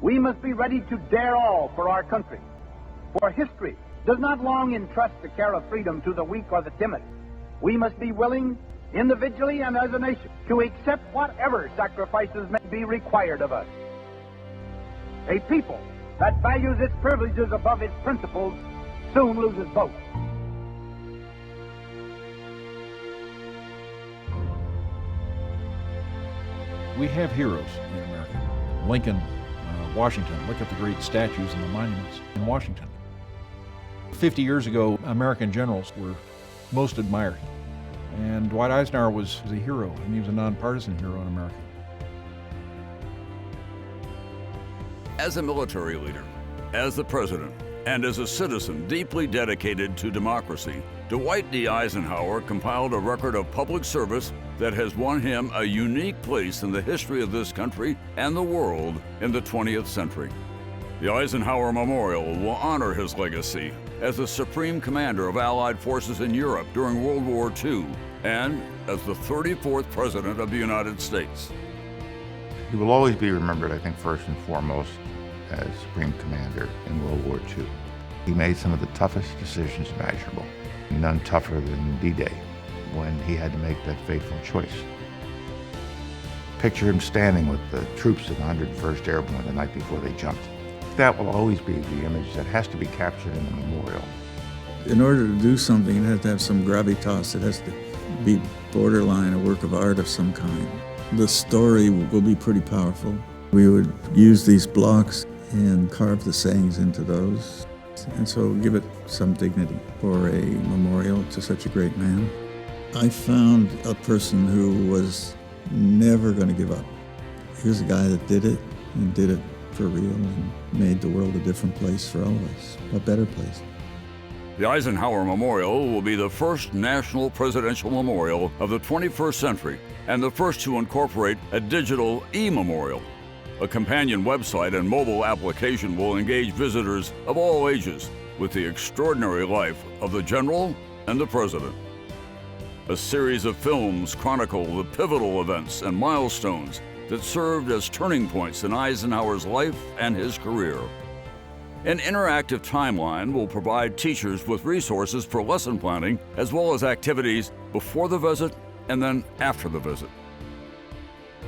We must be ready to dare all for our country. For history does not long entrust the care of freedom to the weak or the timid. We must be willing, individually and as a nation, to accept whatever sacrifices may be required of us. A people that values its privileges above its principles soon loses both. We have heroes in America. Lincoln, Washington. Look at the great statues and the monuments in Washington. 50 years ago, American generals were most admired. And Dwight Eisenhower was a hero, and he was a nonpartisan hero in America. As a military leader, as the president, and as a citizen deeply dedicated to democracy, Dwight D. Eisenhower compiled a record of public service that has won him a unique place in the history of this country and the world in the 20th century. The Eisenhower Memorial will honor his legacy as the Supreme Commander of Allied forces in Europe during World War II and as the 34th President of the United States. He will always be remembered, I think, first and foremost as Supreme Commander in World War II. He made some of the toughest decisions imaginable, none tougher than D-Day, when he had to make that fateful choice. Picture him standing with the troops of the 101st Airborne the night before they jumped. That will always be the image that has to be captured in the memorial. In order to do something, it has to have some gravitas. It has to be borderline a work of art of some kind. The story will be pretty powerful. We would use these blocks and carve the sayings into those, and so give it some dignity for a memorial to such a great man. I found a person who was never going to give up. He was a guy that did it, and did it for real, and made the world a different place for all of us, a better place. The Eisenhower Memorial will be the first national presidential memorial of the 21st century and the first to incorporate a digital e-memorial. A companion website and mobile application will engage visitors of all ages with the extraordinary life of the general and the president. A series of films chronicle the pivotal events and milestones that served as turning points in Eisenhower's life and his career. An interactive timeline will provide teachers with resources for lesson planning, as well as activities before the visit and then after the visit.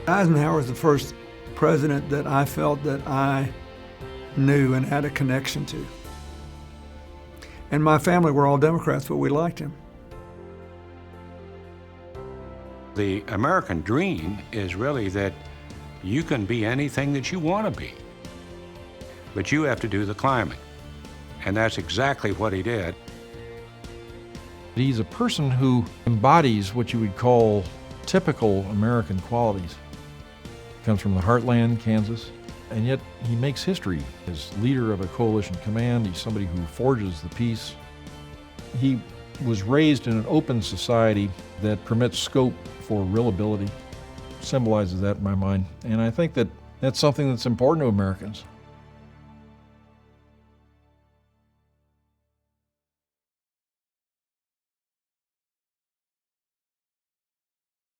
Eisenhower was the first president that I felt that I knew and had a connection to. And my family were all Democrats, but we liked him. The American dream is really that you can be anything that you want to be, but you have to do the climbing. And that's exactly what he did. He's a person who embodies what you would call typical American qualities. He comes from the heartland, Kansas, and yet he makes history. As leader of a coalition command, he's somebody who forges the peace. He was raised in an open society that permits scope for real ability, symbolizes that in my mind. And I think that that's something that's important to Americans.